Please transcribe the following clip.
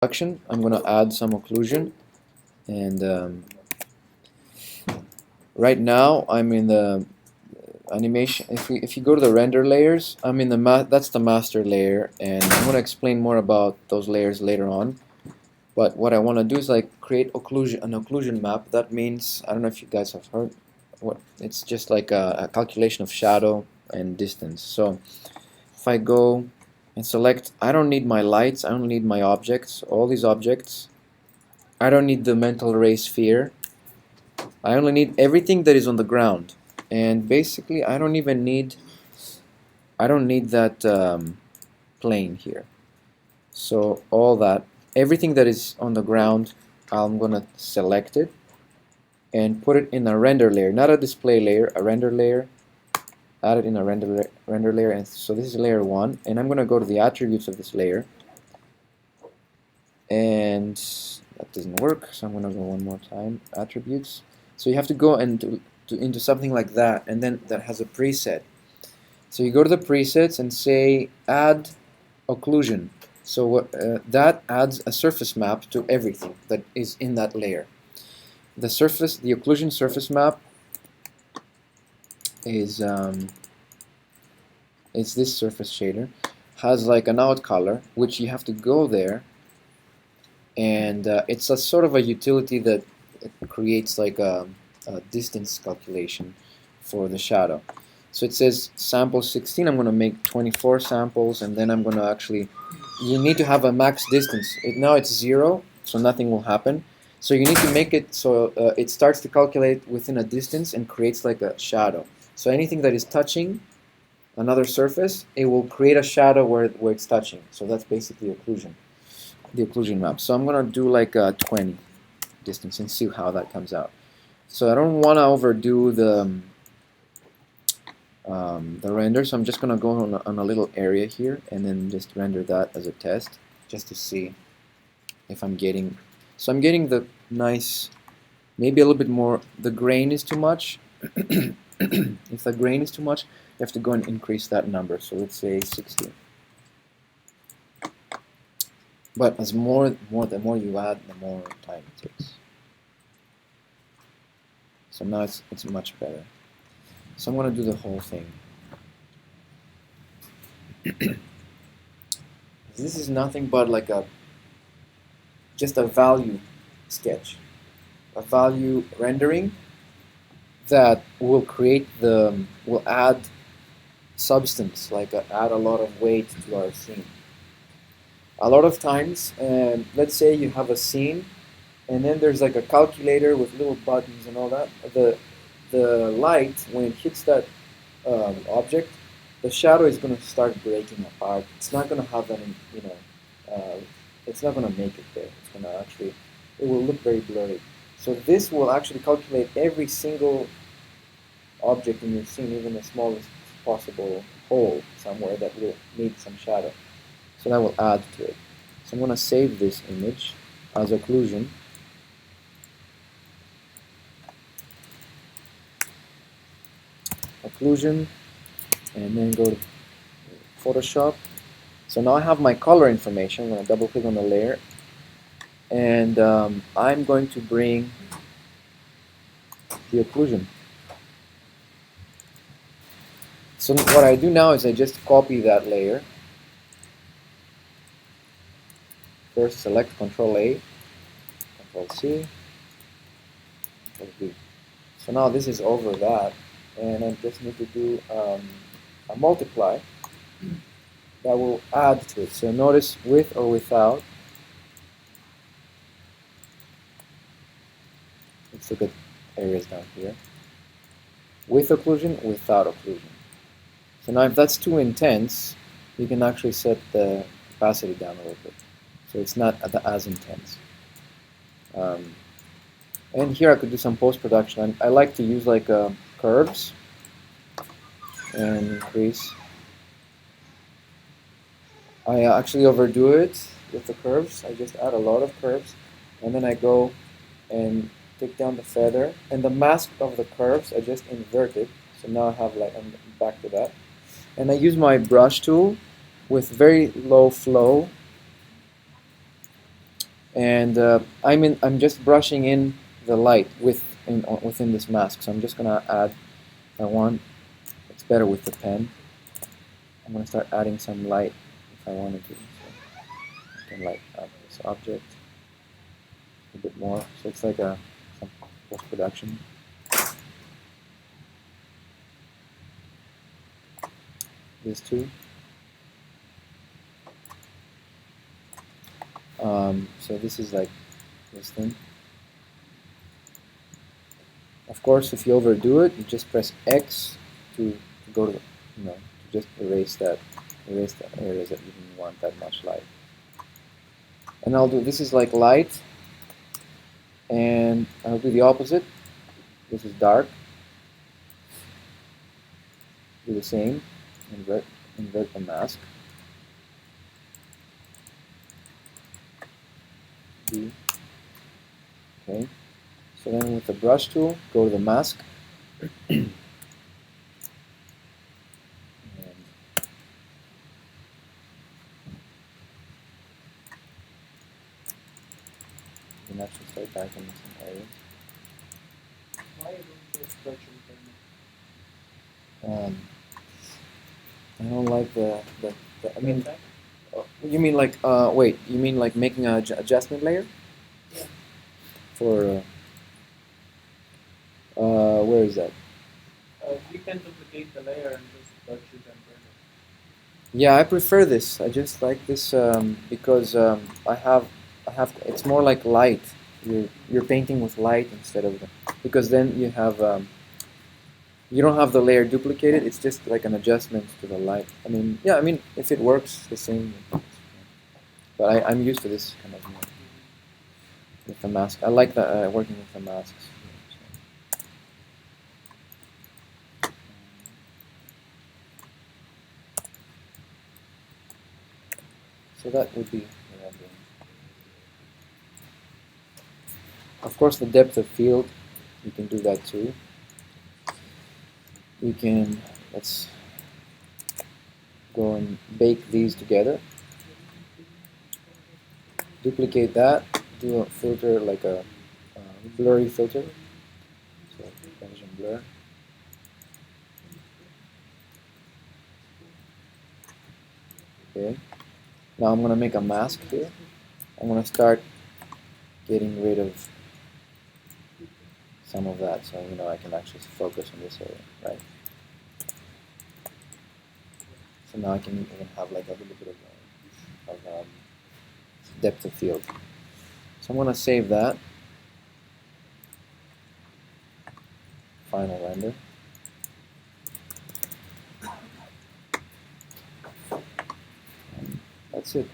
I'm going to add some occlusion, and right now I'm in the animation. If you go to the render layers, I'm in the that's the master layer, and I'm going to explain more about those layers later on. But what I want to do is like create an occlusion map. That means, I don't know if you guys have heard what it's just like a calculation of shadow and distance. So if I go and select, I don't need my lights, I don't need my objects, all these objects. I don't need the mental ray sphere. I only need everything that is on the ground. And basically I don't need that plane here. So all that, everything that is on the ground, I'm gonna select it and put it in a render layer, not a display layer, a render layer. Add it in a render layer, and so this is layer 1, and I'm gonna go to the attributes of this layer, and that doesn't work, so I'm gonna go one more time, attributes. So you have to go into something like that, and then that has a preset. So you go to the presets and say add occlusion. So that adds a surface map to everything that is in that layer. The occlusion surface map is it's this surface shader, has like an out color, which you have to go there, and it's a sort of a utility that creates like a distance calculation for the shadow. So it says sample 16, I'm going to make 24 samples, and then I'm going to actually, you need to have a max distance. Now it's 0, so nothing will happen. So you need to make it so it starts to calculate within a distance and creates like a shadow. So anything that is touching another surface, it will create a shadow where it's touching. So that's basically occlusion, the occlusion map. So I'm going to do like a 20 distance and see how that comes out. So I don't want to overdo the render, so I'm just going to go on a little area here and then just render that as a test, just to see if I'm getting. So I'm getting the nice, maybe a little bit more. The grain is too much. If the grain is too much, you have to go and increase that number. So let's say 60. But the more you add, the more time it takes. So now it's much better. So I'm going to do the whole thing. This is nothing but like just a value sketch, a value rendering that will will add substance, like add a lot of weight to our scene. A lot of times, let's say you have a scene, and then there's like a calculator with little buttons and all that. The light, when it hits that object, the shadow is going to start breaking apart. It's not going to have any, it's not going to make it there. It's going to actually, it will look very blurry. So this will actually calculate every single object in your scene, even the smallest possible hole somewhere that will need some shadow. So that will add to it. So I'm going to save this image as occlusion. Occlusion, and then go to Photoshop. So now I have my color information. I'm going to double click on the layer, and I'm going to bring the occlusion. So what I do now is I just copy that layer. First select Control A, Control C, Control V. So now this is over that, and I just need to do a multiply that will add to it. So notice with or without. Let's look at areas down here. With occlusion, without occlusion. So now if that's too intense, you can actually set the opacity down a little bit. So it's not as intense. And here I could do some post-production. I like to use like curves and increase. I actually overdo it with the curves. I just add a lot of curves, and then I go and take down the feather, and the mask of the curves I just invert it. So now I have like, I'm back to that. And I use my brush tool with very low flow and I'm just brushing in the light within this mask. So I'm just gonna add. If I want, it's better with the pen. I'm gonna start adding some light if I wanted to. So I can light up this object a bit more. So it's like some post production. This too. So this is like this thing. Of course, if you overdo it, you just press X to go to, to just erase that areas that you didn't want that much light. And I'll do, this is like light, and I'll do the opposite. This is dark. Do the same, invert the mask. D. Okay. So then with the brush tool, go to the mask. And you can actually start darkening some areas. Why don't you stretch I don't like I mean, you mean like, wait, you mean like making an adjustment layer? Yeah. For, where is that? You can duplicate the layer and just touch it and burn it. Yeah, I prefer this. I just like this because it's more like light. You're painting with light instead of because then you don't have the layer duplicated. It's just like an adjustment to the light. I mean, yeah, I mean, if it works the same, but I'm used to this kind of with the mask. I like working with the masks. So that would be what I'm doing. Of course, the depth of field, you can do that too. We can, let's go and bake these together. Duplicate that, do a filter like a blurry filter. So Gaussian blur. Okay. Now I'm gonna make a mask here. I'm gonna start getting rid of some of that, so I can actually focus on this area, right? So now I can even have like a little bit of depth of field. So I'm gonna save that. Final render. And that's it.